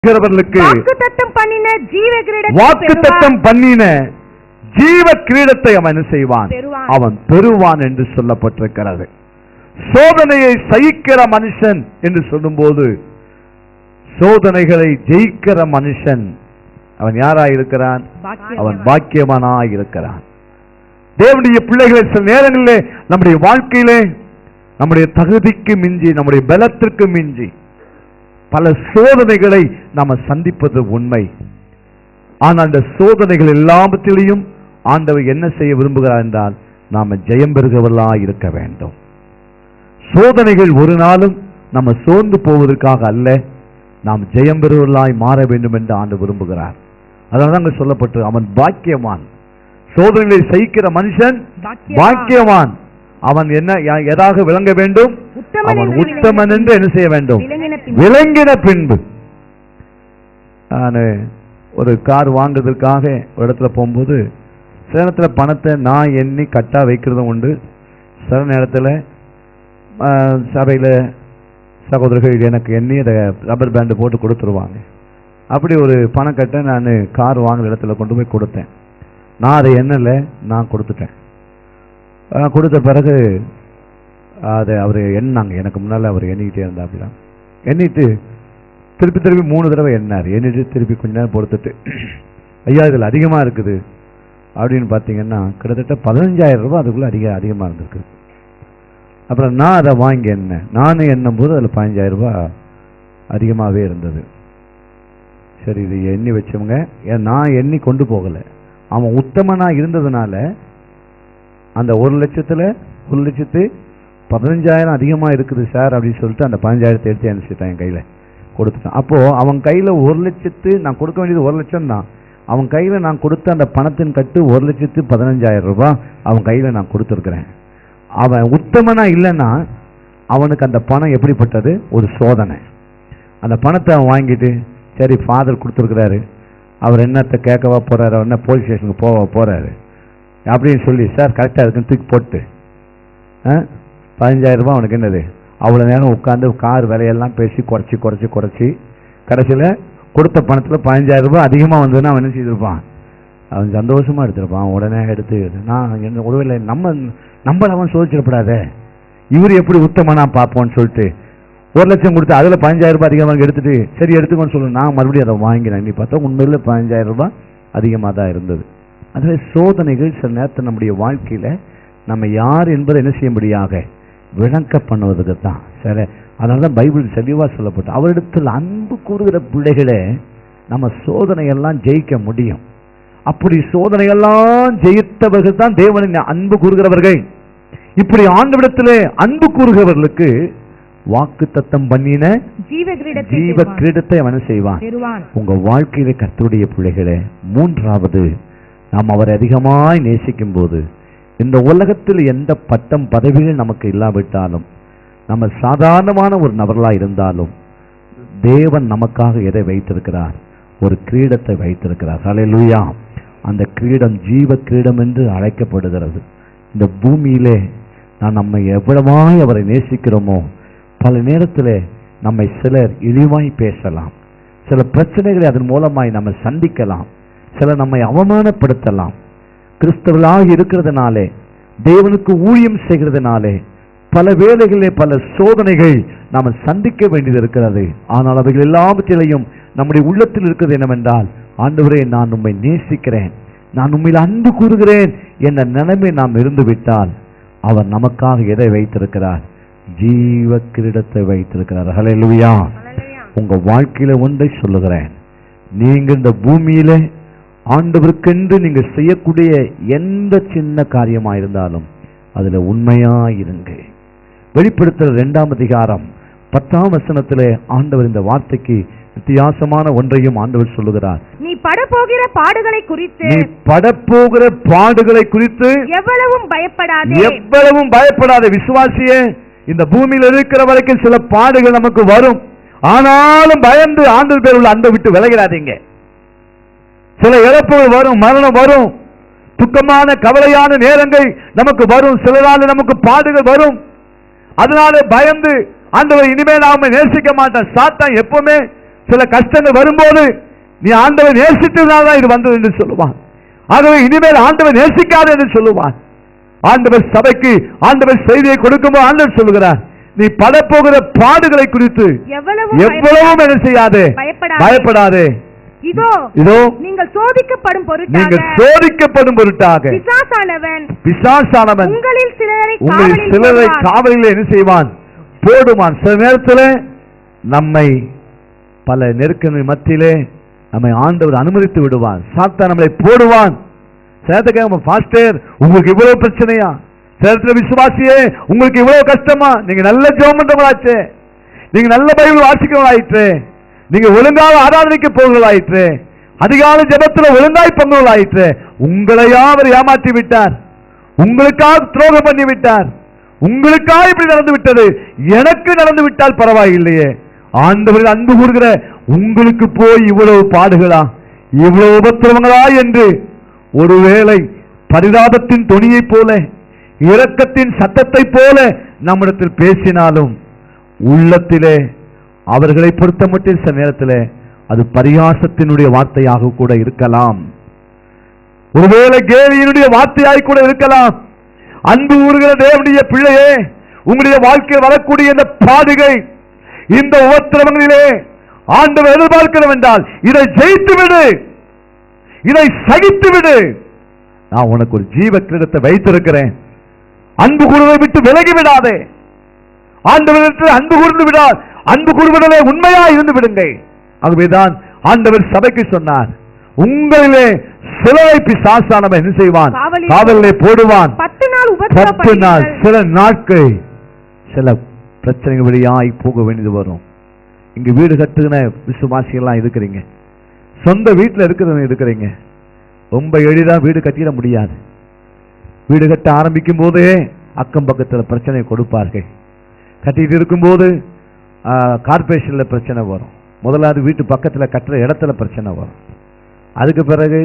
வாக்குத்தத்தம் பண்ணின ஜீவ கிரீடத்தை அவன் என்ன செய்வான்? அவன் பெறுவான் என்று சொல்லப்பட்டிருக்கிறது. சோதனையை சகிக்கிற மனுஷன் என்று சொல்லும்போது சோதனைகளை ஜெயிக்கிற மனுஷன் அவன் யாராயிருக்கிறான்? அவன் பாக்கியவானாயிருக்கிறான். தேவனுடைய பிள்ளைகளை சில நேரங்களிலே நம்முடைய வாழ்க்கையிலே நம்முடைய தகுதிக்கு மிஞ்சி நம்முடைய பலத்திற்கு மிஞ்சி பல சோதனைகளை நாம சந்திப்பது உண்மை. ஆனால் அந்த சோதனைகள் எல்லாவற்றிலையும் ஆண்டவர் என்ன செய்ய விரும்புகிறார் என்றால் நாம ஜெயம் பெறுகிறவர்களாக இருக்க வேண்டும். சோதனைகள் ஒரு நாளும் நம்ம சோர்ந்து போவதற்காக அல்ல, நாம் ஜெயம் பெறுவர்களாய் மாற வேண்டும் என்று ஆண்டவர் விரும்புகிறார். அதனால அங்க சொல்லப்பட்டு அவன் பாக்கியவான். சோதனைகளை சகிக்கிற மனுஷன் பாக்கியவான். அவன் என்ன எதாக விளங்க வேண்டும்? அவன் உத்தமன் என்று என்ன செய்ய வேண்டும்? விளங்கின பின்பு. நான் ஒரு கார் வாங்குறதுக்காக ஒரு இடத்துல போகும்போது சில நேரத்தில் பணத்தை நான் எண்ணி கட்டா வைக்கிறதும் உண்டு. சில நேரத்தில் சபையில் சகோதரர்கள் எனக்கு எண்ணி அதை ரப்பர் பேண்டு போட்டு கொடுத்துருவாங்க. அப்படி ஒரு பணக்கட்டை நான் கார் வாங்குற இடத்துல கொண்டு போய் கொடுத்தேன். நான் அதை எண்ணலை, நான் கொடுத்துட்டேன். கொடுத்த பிறகு அதை அவர் எண்ணாங்க. எனக்கு முன்னால் அவர் எண்ணிக்கிட்டே இருந்தாப்புல. எண்ணிட்டு திருப்பி 3 தடவை எண்ணார். எண்ணிட்டு திருப்பி கொஞ்ச நேரம் பொறுத்துட்டு, ஐயா இதில் அதிகமாக இருக்குது அப்படின்னு பார்த்தீங்கன்னா கிட்டத்தட்ட 15,000 ரூபாய் அதுக்குள்ளே அதிகமாக இருந்திருக்கு. அப்புறம் நான் அதை வாங்கி எண்ணேன். நானும் எண்ணும் போது அதில் 15,000 ரூபாய் அதிகமாகவே இருந்தது. சரி இது எண்ணி வச்சவங்க, நான் எண்ணி கொண்டு போகலை. அவன் உத்தமனாக இருந்ததுனால அந்த 1,15,000 அதிகமாக இருக்குது சார் அப்படின்னு சொல்லிட்டு அந்த 15,000 எடுத்து அனுப்பிச்சிட்டான், என் கையில் கொடுத்துட்டான். அப்போது அவன் கையில் 1,00,000, நான் கொடுக்க வேண்டியது 1,00,000 தான். அவன் கையில் நான் கொடுத்த அந்த பணத்தின் கட்டு 1,15,000 ரூபாய் அவன் கையில் நான் கொடுத்துருக்குறேன். அவன் உத்தமனாக இல்லைன்னா அவனுக்கு அந்த பணம் எப்படிப்பட்டது? ஒரு சோதனை. அந்த பணத்தை அவன் வாங்கிட்டு சரி ஃபாதர் கொடுத்துருக்குறாரு, அவர் என்னத்தை கேட்கவா போகிறாரு, அவர் என்ன போலீஸ் ஸ்டேஷனுக்கு போகிறாரு அப்படின்னு சொல்லி சார் கரெக்டாக இருக்குன்னு தூக்கி போட்டு 15,000 ரூபாய் அவனுக்கு என்னது? அவ்வளோ நேரம் உட்காந்து கார் விலையெல்லாம் பேசி குறைச்சி கடைசியில் கொடுத்த பணத்தில் 15,000 ரூபாய் அதிகமாக வந்ததுன்னா அவன் என்ன செய்திருப்பான்? அவன் சந்தோஷமாக எடுத்திருப்பான். உடனே எடுத்து நான் என்ன ஒருவேளை நம்மளை அவன் சோதிச்சிடப்படாத, இவர் எப்படி உத்தமனா பார்ப்போன்னு சொல்லிட்டு 1,00,000 கொடுத்து அதில் 15,000 ரூபாய் அதிகமாக எடுத்துட்டு சரி எடுத்துக்கோன்னு சொல்லணும். நான் மறுபடியும் அதை வாங்கினேன். நீ பார்த்தா உண்மையில் 15,000 ரூபாய் அதிகமாக தான் இருந்தது. அதுவே சோதனைகள் சில நேரத்தில் நம்முடைய வாழ்க்கையில் நம்ம யார் என்பதை என்ன செய்யும்படியாக விளக்க பண்ணுவதுக்கு தான். சரி, அதனால தான் பைபிள் தெளிவாக சொல்லப்பட்டு அவரிடத்தில் அன்பு கூறுகிற பிள்ளைகளே நம்ம சோதனையெல்லாம் ஜெயிக்க முடியும். அப்படி சோதனையெல்லாம் ஜெயித்தவர்கள் தான் தேவனின் அன்பு கூறுகிறவர்கள். இப்படி ஆண்டவரிடத்திலே அன்பு கூறுகிறவர்களுக்கு வாக்குத்தத்தம் பண்ணின ஜீவ கிரீடத்தை அவன் செய்வான். உங்க வாழ்க்கையிலே கர்த்தருடைய பிள்ளைகளே, 3வது நாம் அவரை அதிகமாய் நேசிக்கும் போது இந்த உலகத்தில் எந்த பட்டம் பதவிகள் நமக்கு இல்லாவிட்டாலும், நம்ம சாதாரணமான ஒரு நபர்களாக இருந்தாலும் தேவன் நமக்காக எதை வைத்திருக்கிறார்? ஒரு கிரீடத்தை வைத்திருக்கிறார். ஹல்லேலூயா. அந்த கிரீடம் ஜீவ கிரீடம் என்று அழைக்கப்படுகிறது. இந்த பூமியிலே நம்ம எவ்வளவாய் அவரை நேசிக்கிறோமோ பல நேரத்தில் நம்மை சிலர் இழிவாய் பேசலாம், சில பிரச்சனைகளை அதன் மூலமாய் நம்ம சந்திக்கலாம், சிலர் நம்மை அவமானப்படுத்தலாம். கிறிஸ்தவர்களாக இருக்கிறதுனாலே, தேவனுக்கு ஊழியம் செய்கிறதுனாலே பல வேளைகளிலே பல சோதனைகள் நாம் சந்திக்க வேண்டியது இருக்கிறது. ஆனால் அவைகள் எல்லாவற்றிலையும் நம்முடைய உள்ளத்தில் இருக்கிறது என்னவென்றால், ஆண்டவரே நான் உம்மை நேசிக்கிறேன், நான் உம்மையில் அன்பு கூறுகிறேன் என்ற நிலைமை நாம் இருந்து விட்டால் அவர் நமக்காக எதை வைத்திருக்கிறார்? ஜீவ கிரீடத்தை வைத்திருக்கிறார். ஹல்லேலூயா. உங்க வாழ்க்கையில ஒன்றை சொல்லுகிறேன், நீங்க இந்த பூமியில ஆண்டவருக்கென்று நீங்க செய்யக்கூடிய எந்த சின்ன காரியமா இருந்தாலும் அதுல உண்மையா இருங்க. வெளிப்படுத்தல் 2ஆம் அதிகாரம் 10ஆம் வசனத்திலே ஆண்டவர் இந்த வார்த்தைக்கு வித்தியாசமான ஒன்றையும் ஆண்டவர் சொல்லுகிறார். நீ படப்போகிற பாடுகளை குறித்து எவ்வளவும் பயப்படாதே. விசுவாசியே, இந்த பூமியில் இருக்கிற வரைக்கும் சில பாடுகள் நமக்கு வரும். ஆனாலும் பயந்து ஆண்டவர் பேர் உள்ள அன்பை விட்டு விலகிறாதீங்க. சில இழப்புகள் வரும், மரணம் வரும், துக்கமான கவலையான நேரங்கள் நமக்கு வரும், சிலரால நமக்கு பாடுகள் வரும். அதனால பயந்து ஆண்டவர் இனிமே நாம நேசிக்க மாட்டோம். சாத்தான் எப்பவுமே சில கஷ்டங்கள் வரும்போது நீ ஆண்டவரை நேசித்ததுனால்தான் இது வந்தது என்று சொல்லுவான். ஆகவே இனிமேல் ஆண்டவர் நேசிக்காது என்று சொல்லுவான். ஆண்டவர் சபைக்கு ஆண்டவர் செய்தியை கொடுக்கும்போது ஆண்டவர் சொல்லுகிறார், நீ படப்போகிற பாடுகளை குறித்து எவ்வளவும் என்ன செய்யாதே, பயப்படாதே. இதோ நீங்கள் சோதிக்கப்படும் பொருட்டாக பிசாசானவன் உங்களில் சிலரை காவலில் என்ன செய்வான், போடுவான். சில நேரத்தில் நம்மை பல நெருக்கங்கள் மத்தியிலே நம்மை ஆண்டவர் அனுமதித்து விடுவான். சாத்தான் நம்மளை போடுவான். சேதகம் பாஸ்டர் உங்களுக்கு இவ்வளவு பிரச்சனையா, சேதத்துல விசுவாசியே உங்களுக்கு இவ்வளவு கஷ்டமா, நீங்க நல்ல ஜெபம் பண்றவங்களாச்சே, நீங்க நல்ல பைபிள் வாசிக்கிறவங்களாயிற்று, நீங்க ஒழுங்காக ஆராதனைக்கு போகிறவர்களாயிற்று, அதிகாலை ஜெபத்துல ஒழுங்காய் பங்குகளாயிற்று, உங்களையா அவர் ஏமாற்றி விட்டார், உங்களுக்காக துரோகம் பண்ணி விட்டார், உங்களுக்காக இப்படி நடந்து விட்டது, எனக்கு நடந்து விட்டால் பரவாயில்லையே. ஆண்டவரில் அன்பு கூறுகிற உங்களுக்கு போய் இவ்வளவு பாடுகளா, இவ்வளவு உபத்திரவங்களா என்று ஒருவேளை பரிதாபத்தின் தொனியை போல, இரக்கத்தின் சத்தத்தை போல நம்மிடத்தில் பேசினாலும் உள்ளத்திலே அவர்களை பொறுத்த மட்டும் சில நேரத்தில் அது பரியாசத்தினுடைய வார்த்தையாக கூட இருக்கலாம். ஒருவேளை கேலியினுடைய வார்த்தையாக கூட இருக்கலாம். அன்பு கூறுகிற தேவனுடைய பிள்ளையே, உங்களுடைய வாழ்க்கையில் வரக்கூடிய இந்த பாடுகை, இந்த உபத்திரவங்களிலே ஆண்டவர் எதிர்பார்க்கிறோம் என்றால் இதை ஜெயித்து விடு, இதை சகித்து விடு. நான் உனக்கு ஒரு ஜீவ கிரீடத்தை வைத்திருக்கிறேன். அன்பு கூறுவதை விட்டு விலகி விடாதே. ஆண்டவரிடத்தில் அன்பு கூர்ந்து விடார், அன்பு கூறுவதிலே உண்மையா இருந்து விடுங்கள். ஆகவேதான் ஆண்டவர் சபைக்கு சொன்னார், உங்களிலே சிலரை பிசாசானவன் என்ன செய்வான், காவலிலே போடுவான். 10 நாள் சில நாட்கள் சில பிரச்சனைகள் வழியாய் போக வேண்டியது வரும். இங்க வீடு கட்டுகிற விசுவாசிகள்லாம் இருக்கிறீங்க, சொந்த வீட்டில் இருக்கிறவங்க இருக்கிறீங்க. ரொம்ப எளிதா வீடு கட்டிட முடியாது. வீடு கட்ட ஆரம்பிக்கும் போதே அக்கம் பக்கத்தில் பிரச்சனை கொடுப்பார்கள். கட்டிட்டு இருக்கும்போது கார்பரேஷன்ல பிரச்சனை வரும். முதலாவது வீட்டு பக்கத்தில் கட்டுற இடத்துல பிரச்சனை வரும். அதுக்கு பிறகு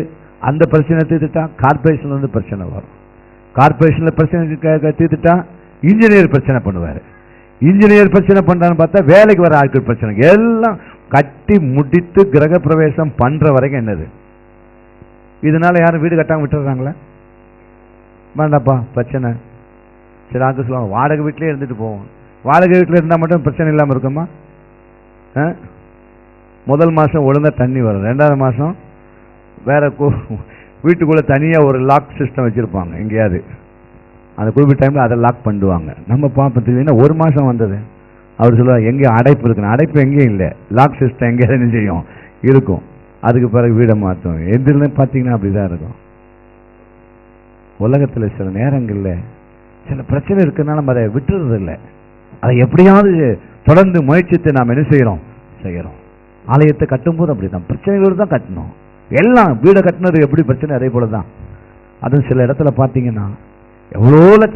அந்த பிரச்சனை தீர்த்துட்டா கார்பரேஷன்ல இருந்து பிரச்சனை வரும். கார்பரேஷன்ல பிரச்சனை தீர்த்துட்டா இன்ஜினியர் பிரச்சனை பண்ணுவாரு. இன்ஜினியர் பிரச்சனை பண்றான்னு பார்த்தா வேலைக்கு வர ஆட்கள் பிரச்சனை. எல்லாம் கட்டி முடித்து கிரக பிரவேசம் பண்ற வரைக்கும் என்னது. இதனால யாரும் வீடு கட்டாம விட்டுறாங்களா? வேண்டாப்பா பிரச்சனை. சில ஆட்கள் சொல்லுவாங்க வாடகை வீட்டிலே இருந்துட்டு போவோம். வாடகை வீட்டில் இருந்தால் மட்டும் பிரச்சனை இல்லாமல் இருக்குமா? முதல் மாதம் ஒழுங்கா தண்ணி வரும், 2வது மாதம் வேற வீட்டுக்குள்ளே தனியாக ஒரு லாக் சிஸ்டம் வச்சுருப்பாங்க. எங்கேயாவது அந்த குறிப்பிட்ட டைமில் அதை லாக் பண்ணுவாங்க. நம்ம பார்ப்போம், 1 மாதம் வந்தது. அவர் சொல்லுவார் எங்கேயும் அடைப்பு இருக்குன்னு. அடைப்பு எங்கேயும் இல்லை, லாக் சிஸ்டம் எங்கேயாவது என்ன செய்யும் இருக்கும். அதுக்கு பிறகு வீடை மாற்றும். எதிரில் பார்த்தீங்கன்னா அப்படிதான் இருக்கும். உலகத்தில் சில நேரங்களில் சில பிரச்சனை இருக்குன்னா நம்ம அதை விட்டுறது இல்லை. அதை எப்படியாவது தொடர்ந்து முயற்சித்து நாம் என்ன செய்கிறோம். ஆலயத்தை கட்டும்போது அப்படிதான் பிரச்சனைகளோடு தான் கட்டணும். எல்லாம் வீடை கட்டினது எப்படி பிரச்சனை அதே போல தான். அதுவும் சில இடத்துல பார்த்தீங்கன்னா எவ்வளோ லட்சம்